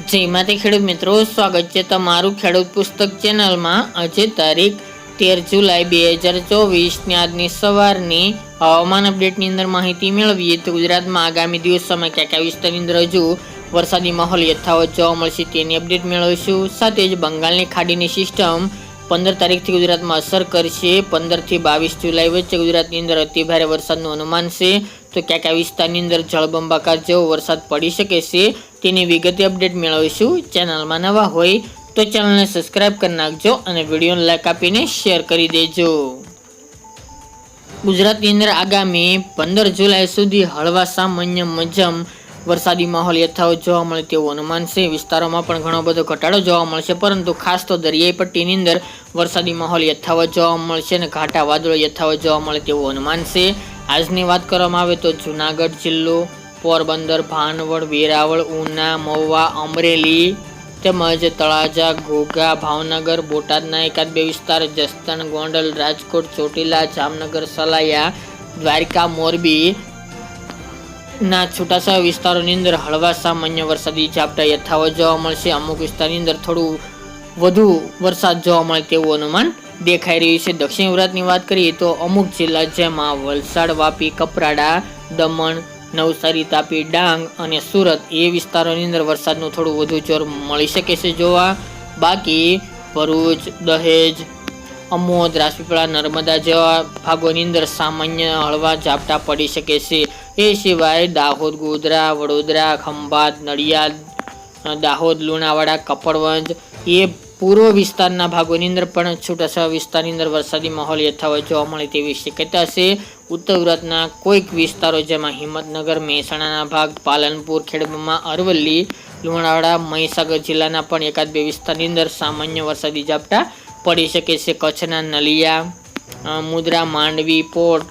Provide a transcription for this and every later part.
જય માતા ખેડૂત મિત્રો, સ્વાગત છે તમારું ખેડૂત પુસ્તક ચેનલમાં। આજે તારીખ 13 જુલાઈ 2024 આજની સવારની હવામાન અપડેટની અંદર માહિતી મેળવીએ તો ગુજરાતમાં આગામી દિવસોમાં કયા વિસ્તારની અંદર હજુ વરસાદી માહોલ યથાવત જોવા મળશે તેની અપડેટ મેળવીશું। સાથે જ બંગાળની ખાડીની સિસ્ટમ 15 તારીખથી ગુજરાતમાં અસર કરશે। 15 થી 22 જુલાઈ વચ્ચે ગુજરાતની અંદર અતિ ભારે વરસાદનું અનુમાન છે। તો કયા વિસ્તારની અંદર જળબંબાકાર જેવો વરસાદ પડી શકે છે તેની વિગતે અપડેટ મેળવીશું। ચેનલમાં નવા હોય તો ચેનલને સબસ્ક્રાઇબ કરી નાખજો અને વિડીયોને લાઈક આપીને શેર કરી દેજો। ગુજરાતની અંદર આગામી 15 જુલાઈ સુધી હળવા સામાન્ય મધ્યમ વરસાદી માહોલ યથાવત જોવા મળે તેવું અનુમાન છે। વિસ્તારોમાં પણ ઘણો બધો ઘટાડો જોવા મળશે, પરંતુ ખાસ તો દરિયાઈ પટ્ટીની અંદર વરસાદી માહોલ યથાવત જોવા મળશે અને ઘાટા વાદળો યથાવત જોવા મળે તેવું અનુમાન છે। આજની વાત કરવામાં આવે તો જુનાગઢ જિલ્લો, પોરબંદર, ભાનવડ, વેરાવળ, ઉના, મહુવા, અમરેલી તેમજ તળાજા, ઘોઘા, ભાવનગર, બોટાદના એકાદ બે વિસ્તાર, જસદણ, ગોંડલ, રાજકોટ, ચોટીલા, જામનગર, સલાયા, દ્વારકા, મોરબી ના છૂટાછવાયા વિસ્તારોની અંદર હળવા સામાન્ય વરસાદી ઝાપટા યથાવત જોવા મળશે। અમુક વિસ્તારની અંદર થોડું વધુ વરસાદ જોવા મળે તેવું અનુમાન દેખાઈ રહ્યું છે। દક્ષિણ ગુજરાતની વાત કરીએ તો અમુક જિલ્લા જેમાં વલસાડ, વાપી, કપરાડા, દમણ, નવસારી, તાપી, ડાંગ અને સુરત એ વિસ્તારોની અંદર વરસાદનું થોડું વધુ જોર મળી શકે છે જોવા। બાકી ભરૂચ, દહેજ, અમોદ, રાજપીપળા, નર્મદા જેવા ભાગોની અંદર સામાન્ય હળવા ઝાપટા પડી શકે છે। એ સિવાય દાહોદ, ગોધરા, વડોદરા, ખંભાત, નડિયાદ, દાહોદ, લુણાવાડા, કપડવંજ એ પૂર્વ વિસ્તારના ભાગોની અંદર પણ છૂટાછવાયા વિસ્તારની અંદર વરસાદી માહોલ યથાવત જોવા મળે તેવી શક્યતા છે। ઉત્તર ગુજરાતના કોઈક વિસ્તારો જેમાં હિંમતનગર, મહેસાણાના ભાગ, પાલનપુર, ખેડબ્રહ્મા, અરવલ્લી, લુણાવાડા, મહીસાગર જિલ્લાના પણ એકાદ બે વિસ્તારની અંદર સામાન્ય વરસાદી ઝાપટા પડી શકે છે। કચ્છના નલિયા, મુદ્રા, માંડવી, પોટ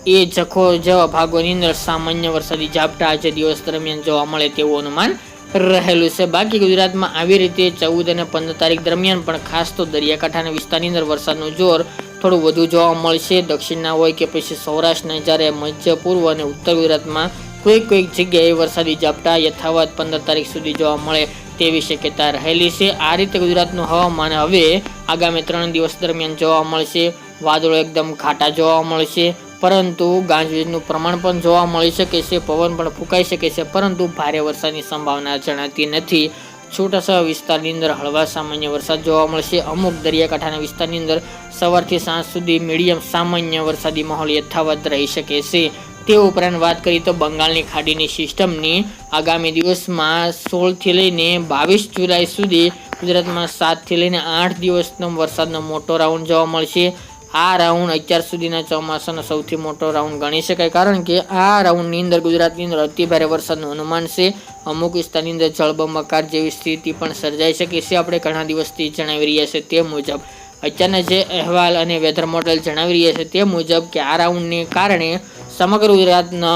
એ જખો જેવા ભાગોની અંદર સામાન્ય વરસાદી ઝાપટા આજે દિવસ દરમિયાન જોવા મળે તેવું અનુમાન રહેલું છે। બાકી ગુજરાતમાં આવી રીતે 14 અને 15 તારીખ દરમિયાન પણ ખાસ તો દરિયાકાંઠાના વિસ્તારની અંદર વરસાદનું જોર થોડું વધુ જોવા મળશે। દક્ષિણના હોય કે પછી સૌરાષ્ટ્રના, જ્યારે મધ્ય પૂર્વ અને ઉત્તર ગુજરાતમાં કોઈક જગ્યાએ વરસાદી ઝાપટા યથાવત 15 તારીખ સુધી જોવા મળે તેવી શક્યતા રહેલી છે। આ રીતે ગુજરાતનું હવામાન હવે આગામી 3 દિવસ દરમિયાન જોવા મળશે। વાદળો એકદમ ઘાટા જોવા મળશે, પરંતુ ગાજવીજનું પ્રમાણ પણ જોવા મળી શકે છે, પવન પણ ફૂંકાઈ શકે છે, પરંતુ ભારે વરસાદની સંભાવના જણાતી નથી। છૂટાછવાયા વિસ્તારની અંદર હળવા સામાન્ય વરસાદ જોવા મળશે। અમુક દરિયાકાંઠાના વિસ્તારની અંદર સવારથી સાંજ સુધી મીડિયમ સામાન્ય વરસાદી માહોલ યથાવત રહી શકે છે। તે ઉપરાંત વાત કરીએ તો બંગાળની ખાડીની સિસ્ટમની આગામી દિવસમાં 16 થી લઈને 22 જુલાઈ સુધી ગુજરાતમાં 7 થી લઈને 8 દિવસનો વરસાદનો મોટો રાઉન્ડ જોવા મળશે। આ રાઉન્ડ અત્યાર સુધીના ચોમાસાનો સૌથી મોટો રાઉન્ડ ગણી શકાય, કારણ કે આ રાઉન્ડની અંદર ગુજરાતની અંદર અતિ ભારે વરસાદનું અનુમાન છે। અમુક વિસ્તારની અંદર જળબંબાકાર જેવી સ્થિતિ પણ સર્જાઈ શકે છે। આપણે ઘણા દિવસથી જણાવી રહ્યા છે તે મુજબ અત્યારના જે અહેવાલ અને વેધર મોડેલ જણાવી રહ્યા છે તે મુજબ કે આ રાઉન્ડને કારણે સમગ્ર ગુજરાતનો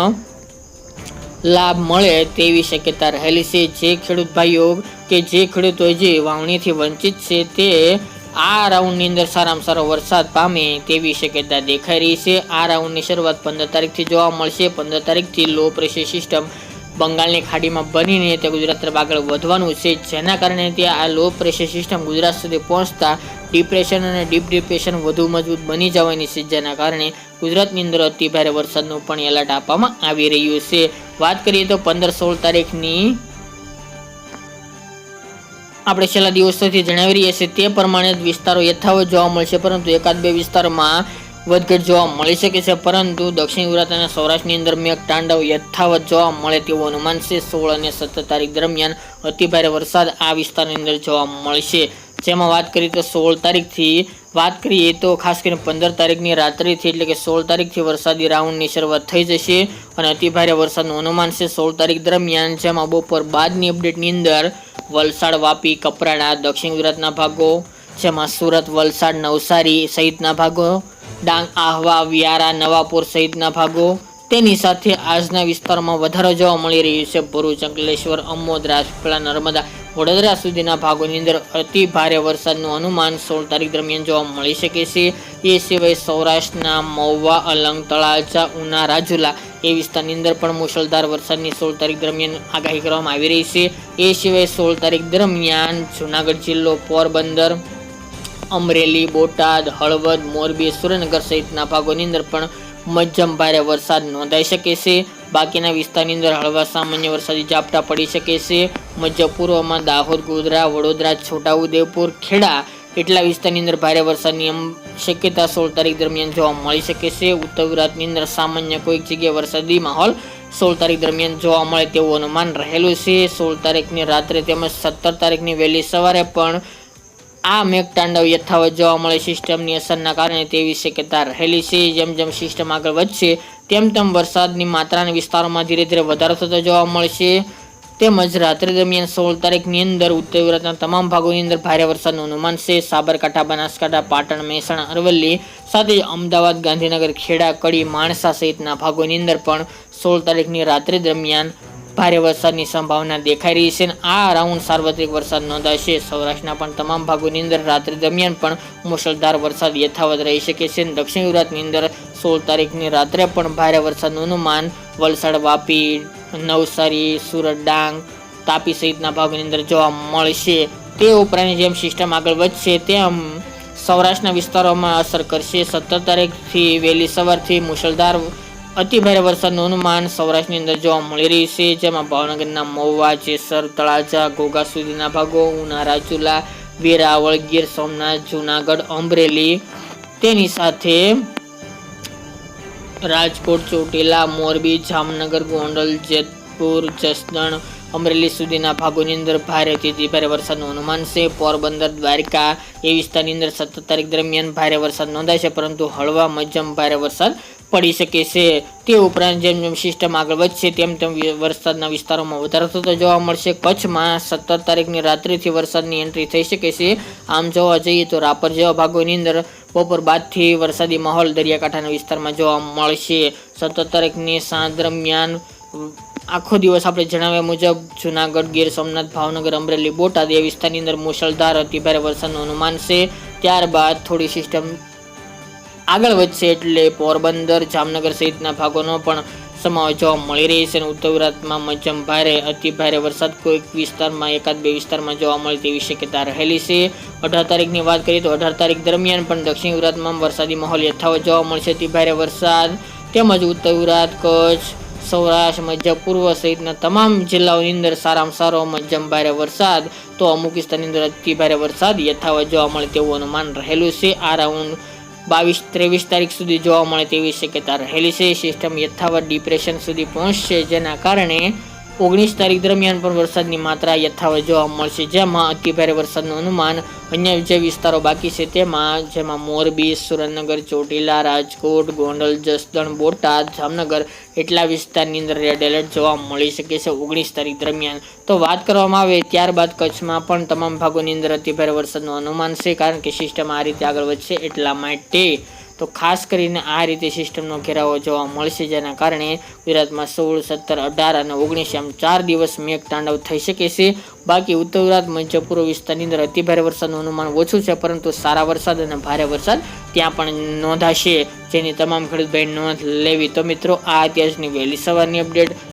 લાભ મળે તેવી શક્યતા રહેલી છે। જે ખેડૂત ભાઈઓ કે જે ખેડૂતો જે વાવણીથી વંચિત છે તે આ રાઉન્ડની અંદર સારામાં સારો વરસાદ પામે તેવી શક્યતા દેખાઈ રહી છે। આ રાઉન્ડની શરૂઆત 15 તારીખથી જોવા મળશે। 15 તારીખથી લો પ્રેશર સિસ્ટમ બંગાળની ખાડીમાં બનીને તે ગુજરાત તરફ આગળ વધવાનું છે, જેના કારણે ત્યાં આ લો પ્રેશર સિસ્ટમ ગુજરાત સુધી પહોંચતા ડિપ્રેશન અને ડીપ ડિપ્રેશન વધુ મજબૂત બની જવાની છે, જેના કારણે ગુજરાતની અંદર અતિ ભારે વરસાદનું પણ એલર્ટ આપવામાં આવી રહ્યું છે। વાત કરીએ તો 15-16 તારીખની આપણે છેલ્લા દિવસોથી જણાવી રહ્યા છીએ તે પ્રમાણે વિસ્તારો યથાવત જોવા મળશે, પરંતુ એકાદ બે વિસ્તારોમાં વધઘટ જોવા મળી શકે છે। પરંતુ દક્ષિણ ગુજરાત અને સૌરાષ્ટ્રની અંદર મેઘ તાંડવ યથાવત જોવા મળે તેવું અનુમાન છે। 16 અને 17 તારીખ દરમિયાન અતિ ભારે વરસાદ આ વિસ્તારની અંદર જોવા મળશે। જેમાં વાત કરીએ તો 16 તારીખથી વાત કરીએ તો ખાસ કરીને 15 તારીખની રાત્રિથી એટલે કે 16 તારીખથી વરસાદી રાઉન્ડની શરૂઆત થઈ જશે અને અતિ ભારે વરસાદનું અનુમાન છે 16 તારીખ દરમિયાન। જેમાં બપોર બાદની અપડેટની અંદર વલસાડ, વાપી, કપરાડા, દક્ષિણ ગુજરાતના ભાગો જેમાં સુરત, વલસાડ, નવસારી સહિતના ભાગો, ડાંગ, આહવા, વ્યારા, નવાપુર સહિતના ભાગો તેની સાથે આજના વિસ્તારોમાં વધારો જોવા મળી રહ્યો છે. ભરૂચ, અંકલેશ્વર, અમોદ, રાજપીપળા, નર્મદા, વડોદરા સુધીના ભાગોની અંદર અતિ ભારે વરસાદનું અનુમાન 16 તારીખ દરમિયાન જોવા મળી શકે છે. એ સિવાય સૌરાષ્ટ્રના મહુવા, અલંગ, તળાજા, ઉના, રાજુલા એ વિસ્તારની અંદર પણ મુશળધાર વરસાદની 16 તારીખ દરમિયાન આગાહી કરવામાં આવી રહી છે. એ સિવાય 16 તારીખ દરમિયાન જુનાગઢ જિલ્લો, પોરબંદર, અમરેલી, બોટાદ, હળવદ, મોરબી, સુરેન્દ્રનગર સહિતના ભાગોની અંદર પણ મધ્યમ ભારે વરસાદ નોંધાઈ શકે છે. બાકીના વિસ્તારની અંદર હળવા સામાન્ય વરસાદી ઝાપટા પડી શકે છે. મધ્ય પૂર્વમાં દાહોદ, ગોધરા, વડોદરા, છોટાઉદેપુર, ખેડા એટલા વિસ્તારની અંદર ભારે વરસાદની શક્યતા 16 તારીખ દરમિયાન જોવા મળી શકે છે. ઉત્તર ગુજરાતની અંદર સામાન્ય કોઈક જગ્યાએ વરસાદી માહોલ 16 તારીખ દરમિયાન જોવા મળે તેવું અનુમાન રહેલું છે. 16 તારીખની રાત્રે તેમજ 17 તારીખની વહેલી સવારે પણ આ મેઘતાંડવ યથાવત જોવા મળે સિસ્ટમની અસરના કારણે તેવી શક્યતા રહેલી છે. જેમ જેમ સિસ્ટમ આગળ વધશે તેમ તેમ વરસાદની માત્રાના વિસ્તારોમાં ધીરે ધીરે વધારો થતો જોવા મળશે. તેમજ રાત્રે દરમિયાન 16 તારીખની અંદર ઉત્તર ગુજરાતના તમામ ભાગોની અંદર ભારે વરસાદનું અનુમાન છે. સાબરકાંઠા, બનાસકાંઠા, પાટણ, મહેસાણા, અરવલ્લી સાથે અમદાવાદ, ગાંધીનગર, ખેડા, કડી, માણસા સહિતના ભાગોની અંદર પણ 16 તારીખની રાત્રે દરમિયાન ભારે વરસાદની સંભાવના દેખાઈ રહી છે. આ રાઉન્ડ સાર્વત્રિક વરસાદ નોંધાશે. સૌરાષ્ટ્રના પણ તમામ ભાગોની અંદર રાત્રે દરમિયાન પણ મુશળધાર વરસાદ યથાવત રહી શકે છે. દક્ષિણ ગુજરાતની અંદર 16 તારીખની રાત્રે પણ ભારે વરસાદનું અનુમાન વલસાડ, વાપી, નવસારી, સુરત, ડાંગ, તાપી સહિતના ભાગોની અંદર જોવા મળશે. તે ઉપરાંત જેમ સિસ્ટમ આગળ વધશે તેમ સૌરાષ્ટ્રના વિસ્તારોમાં અસર કરશે. 17 તારીખથી વહેલી સવારથી મુશળધાર અતિ ભારે વરસાદનું અનુમાન સૌરાષ્ટ્રની અંદર જોવા મળી રહ્યું છે. જેમાં ભાવનગરના મહુવા, જેસર, તળાજા, ઘોઘા સુધીના ભાગો, ઉના, રાજુલા, વેરાવળ, ગીર સોમનાથ, જુનાગઢ, અમરેલી તેની સાથે રાજકોટ, ચોટીલા, મોરબી, જામનગર, ગોંડલ, જેતપુર, જસદણ, અમરેલી સુધીના ભાગોની અંદર ભારેથી ભારે વરસાદનું અનુમાન છે. પોરબંદર, દ્વારકા એ વિસ્તારની અંદર 17 તારીખ દરમિયાન ભારે વરસાદ નોંધાય છે, પરંતુ હળવા મધ્યમ ભારે વરસાદ પડી શકે છે. તે ઉપરાંત જેમ જેમ સિસ્ટમ આગળ વધશે તેમ તેમ વરસાદના વિસ્તારોમાં વધારો થતો જોવા મળશે. કચ્છમાં 17 તારીખની રાત્રિથી વરસાદની એન્ટ્રી થઈ શકે છે. આમ જોવા જઈએ તો રાપર જેવા ભાગોની અંદર બપોર બાદથી વરસાદી માહોલ દરિયાકાંઠાના વિસ્તારમાં જોવા મળશે. 17 તારીખની સાંજ દરમિયાન આખો દિવસ આપણે જણાવ્યા મુજબ જુનાગઢ, ગીર સોમનાથ, ભાવનગર, અમરેલી, બોટાદ એ વિસ્તારની અંદર મુશળધાર અતિભારે વરસાદનું અનુમાન છે. ત્યારબાદ થોડી સિસ્ટમ આગળ વધશે એટલે પોરબંદર, જામનગર સહિતના ભાગોનો પણ સમાવેશ જોવા મળી રહી છે. અને ઉત્તર ગુજરાતમાં મધ્યમ ભારે અતિ ભારે વરસાદ કોઈક વિસ્તારમાં એકાદ બે વિસ્તારમાં જોવા મળે તેવી શક્યતા રહેલી છે. 18 તારીખની વાત કરીએ તો 18 તારીખ દરમિયાન પણ દક્ષિણ ગુજરાતમાં વરસાદી માહોલ યથાવત જોવા મળશે. અતિ ભારે વરસાદ તેમજ ઉત્તર ગુજરાત, કચ્છ, સૌરાષ્ટ્ર, મધ્ય પૂર્વ સહિતના તમામ જિલ્લાઓની અંદર સારામાં સારો મધ્યમ ભારે વરસાદ તો અમુક વિસ્તારની અંદર અતિ ભારે વરસાદ યથાવત જોવા મળે તેવું અનુમાન રહેલું છે. આ રાઉન્ડ 22-23 તારીખ સુધી જોવા મળે તેવી શક્યતા રહેલી છે. સિસ્ટમ યથાવત ડિપ્રેશન સુધી પહોંચશે, જેના કારણે 19 તારીખ દરમિયાન પણ વરસાદની માત્રા યથાવત જોવા મળશે. જેમાં અતિભારે વરસાદનું અનુમાન અન્ય જે વિસ્તારો બાકી છે જેમાં મોરબી, સુરેન્દ્રનગર, ચોટીલા, રાજકોટ, ગોંડલ, જસદણ, બોટાદ, જામનગર એટલા વિસ્તારની અંદર રેડ એલર્ટ જોવા મળી શકે છે 19 તારીખ દરમિયાન. તો વાત કરવામાં આવે ત્યારબાદ કચ્છમાં પણ તમામ ભાગોની અંદર અતિભારે વરસાદનું અનુમાન છે, કારણ કે સિસ્ટમ આ રીતે આગળ વધશે એટલા માટે. તો ખાસ કરીને આ રીતે સિસ્ટમનો ઘેરાવો જોવા મળશે, જેના કારણે ગુજરાતમાં 16, 17, 18 અને 19 એમ 4 દિવસ મેઘતાંડવ થઈ શકે છે. બાકી ઉત્તર ગુજરાત, મધ્ય પૂર્વ વિસ્તારની અંદર અતિભારે વરસાદનું અનુમાન ઓછું છે, પરંતુ સારા વરસાદ અને ભારે વરસાદ ત્યાં પણ નોંધાશે, જેની તમામ ખેડૂત ભાઈ નોંધ લેવી. તો મિત્રો, આ અત્યારની વહેલી સવારની અપડેટ